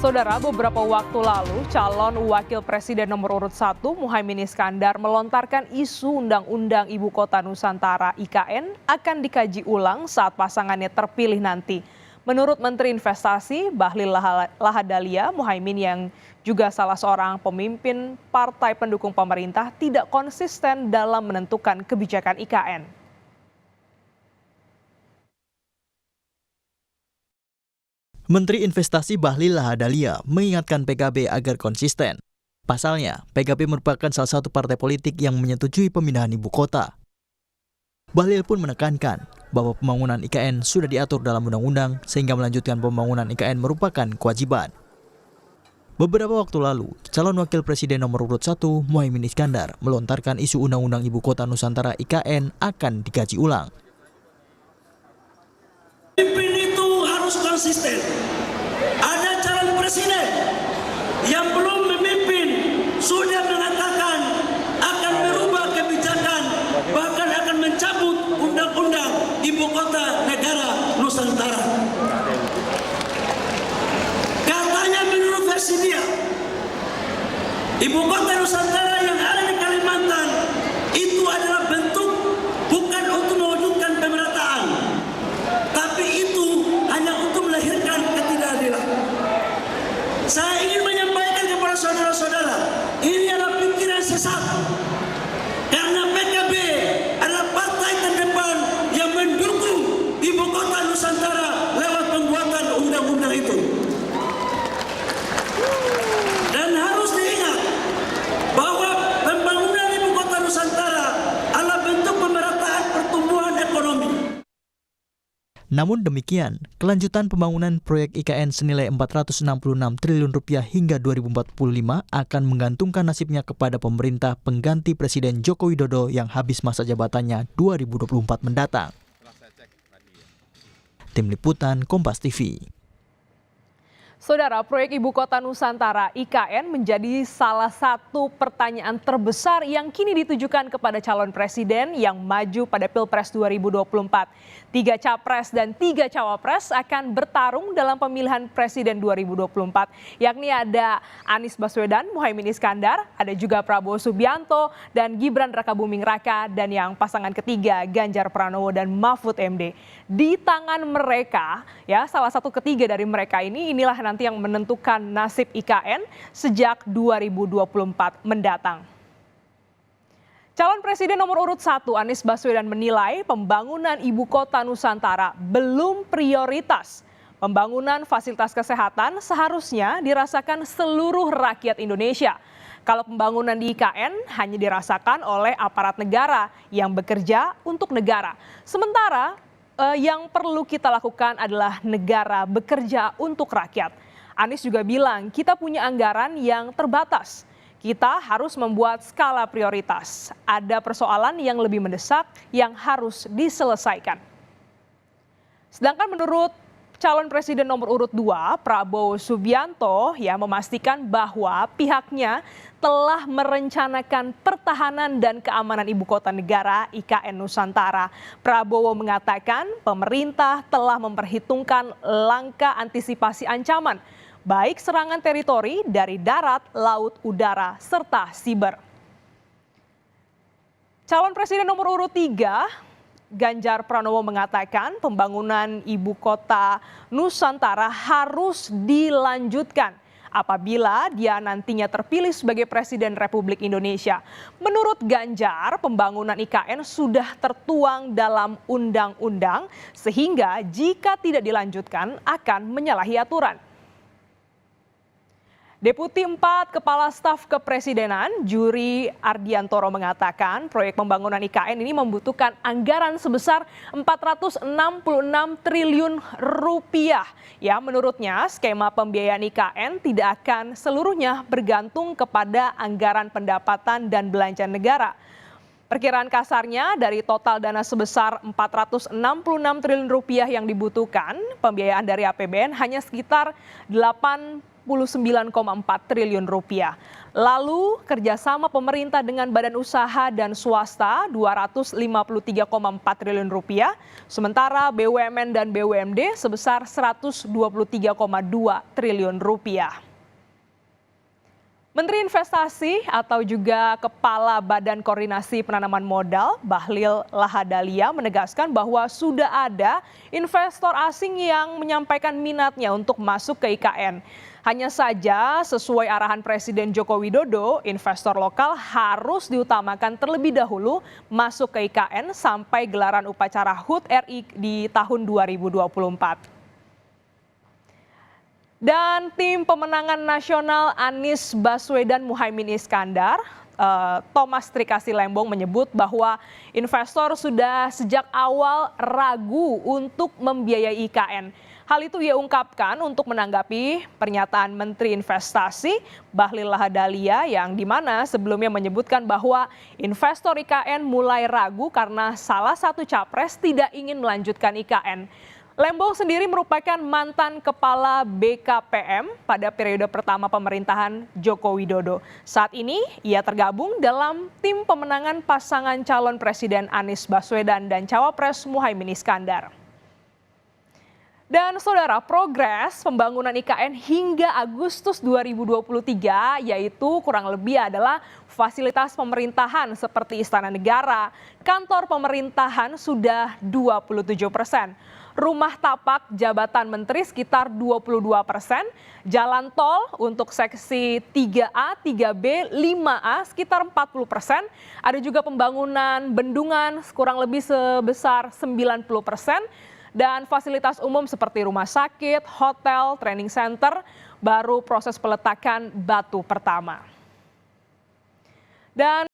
Saudara, beberapa waktu lalu calon wakil presiden nomor urut 1 Muhaimin Iskandar melontarkan isu Undang-Undang Ibu Kota Nusantara (IKN) akan dikaji ulang saat pasangannya terpilih nanti. Menurut Menteri Investasi Bahlil Lahadalia, Muhaimin yang juga salah seorang pemimpin partai pendukung pemerintah tidak konsisten dalam menentukan kebijakan IKN. Menteri Investasi Bahlil Lahadalia mengingatkan PKB agar konsisten. Pasalnya, PKB merupakan salah satu partai politik yang menyetujui pemindahan ibu kota. Bahlil pun menekankan bahwa pembangunan IKN sudah diatur dalam undang-undang sehingga melanjutkan pembangunan IKN merupakan kewajiban. Beberapa waktu lalu, calon wakil presiden nomor urut 1 Muhaimin Iskandar melontarkan isu Undang-Undang Ibu Kota Nusantara IKN akan dikaji ulang. Konsisten. Ada calon presiden yang belum memimpin sudah mengatakan akan merubah kebijakan, bahkan akan mencabut undang-undang ibu kota negara Nusantara. Katanya menurut versi dia, ibu kota Nusantara yang ada di Kalimantan itu adalah bentuk bukan untuk mewujudkan pemerataan, tapi itu hanya untuk melahirkan ketidakadilan. Saya ingin menyampaikan kepada saudara-saudara, ini adalah pikiran sesat. Karena PKB adalah partai terdepan yang mendukung ibu kota Nusantara lewat pembuatan undang-undang itu. Dan harus diingat bahwa pembangunan ibu kota Nusantara adalah bentuk pemerataan pertumbuhan ekonomi. Namun demikian, kelanjutan pembangunan proyek IKN senilai Rp466 triliun hingga 2045 akan menggantungkan nasibnya kepada pemerintah pengganti Presiden Joko Widodo yang habis masa jabatannya 2024 mendatang. Tim Liputan Kompas TV. Saudara, proyek Ibu Kota Nusantara (IKN) menjadi salah satu pertanyaan terbesar yang kini ditujukan kepada calon presiden yang maju pada Pilpres 2024. 3 capres dan 3 cawapres akan bertarung dalam pemilihan presiden 2024, yakni ada Anies Baswedan, Muhaimin Iskandar, ada juga Prabowo Subianto dan Gibran Rakabuming Raka, dan yang pasangan ketiga Ganjar Pranowo dan Mahfud MD. Di tangan mereka, ya, salah satu ketiga dari mereka inilah nanti yang menentukan nasib IKN sejak 2024 mendatang. Calon Presiden nomor urut 1 Anies Baswedan menilai pembangunan Ibu Kota Nusantara belum prioritas. Pembangunan fasilitas kesehatan seharusnya dirasakan seluruh rakyat Indonesia. Kalau pembangunan di IKN hanya dirasakan oleh aparat negara yang bekerja untuk negara. Sementara yang perlu kita lakukan adalah negara bekerja untuk rakyat. Anies juga bilang kita punya anggaran yang terbatas. Kita harus membuat skala prioritas. Ada persoalan yang lebih mendesak yang harus diselesaikan. Sedangkan menurut calon presiden nomor urut 2 Prabowo Subianto memastikan bahwa pihaknya telah merencanakan pertahanan dan keamanan ibu kota negara IKN Nusantara. Prabowo mengatakan pemerintah telah memperhitungkan langkah antisipasi ancaman, baik serangan teritori dari darat, laut, udara, serta siber. Calon presiden nomor urut 3 Ganjar Pranowo mengatakan pembangunan ibu kota Nusantara harus dilanjutkan apabila dia nantinya terpilih sebagai Presiden Republik Indonesia. Menurut Ganjar, pembangunan IKN sudah tertuang dalam undang-undang sehingga jika tidak dilanjutkan akan menyalahi aturan. Deputi 4 Kepala Staf Kepresidenan Juri Ardiantoro mengatakan proyek pembangunan IKN ini membutuhkan anggaran sebesar Rp466 triliun. Ya, menurutnya skema pembiayaan IKN tidak akan seluruhnya bergantung kepada anggaran pendapatan dan belanja negara. Perkiraan kasarnya dari total dana sebesar Rp466 triliun yang dibutuhkan, pembiayaan dari APBN hanya sekitar 8 triliun rupiah. Lalu kerjasama pemerintah dengan badan usaha dan swasta 253,4 triliun rupiah, sementara BUMN dan BUMD sebesar 123,2 triliun rupiah. Menteri Investasi atau juga Kepala Badan Koordinasi Penanaman Modal Bahlil Lahadalia menegaskan bahwa sudah ada investor asing yang menyampaikan minatnya untuk masuk ke IKN. Hanya saja sesuai arahan Presiden Joko Widodo, investor lokal harus diutamakan terlebih dahulu masuk ke IKN sampai gelaran upacara HUT RI di tahun 2024. Dan tim pemenangan nasional Anies Baswedan Muhaimin Iskandar, Thomas Trikasi Lembong menyebut bahwa investor sudah sejak awal ragu untuk membiayai IKN. Hal itu ia ungkapkan untuk menanggapi pernyataan Menteri Investasi Bahlil Lahadalia yang dimana sebelumnya menyebutkan bahwa investor IKN mulai ragu karena salah satu capres tidak ingin melanjutkan IKN. Lembong sendiri merupakan mantan kepala BKPM pada periode pertama pemerintahan Joko Widodo. Saat ini ia tergabung dalam tim pemenangan pasangan calon presiden Anies Baswedan dan cawapres Muhaimin Iskandar. Dan saudara, progres pembangunan IKN hingga Agustus 2023 yaitu kurang lebih adalah fasilitas pemerintahan seperti Istana Negara, kantor pemerintahan sudah 27%. Rumah tapak jabatan menteri sekitar 22%, jalan tol untuk seksi 3A, 3B, 5A sekitar 40%, ada juga pembangunan bendungan kurang lebih sebesar 90%, dan fasilitas umum seperti rumah sakit, hotel, training center, baru proses peletakan batu pertama. Dan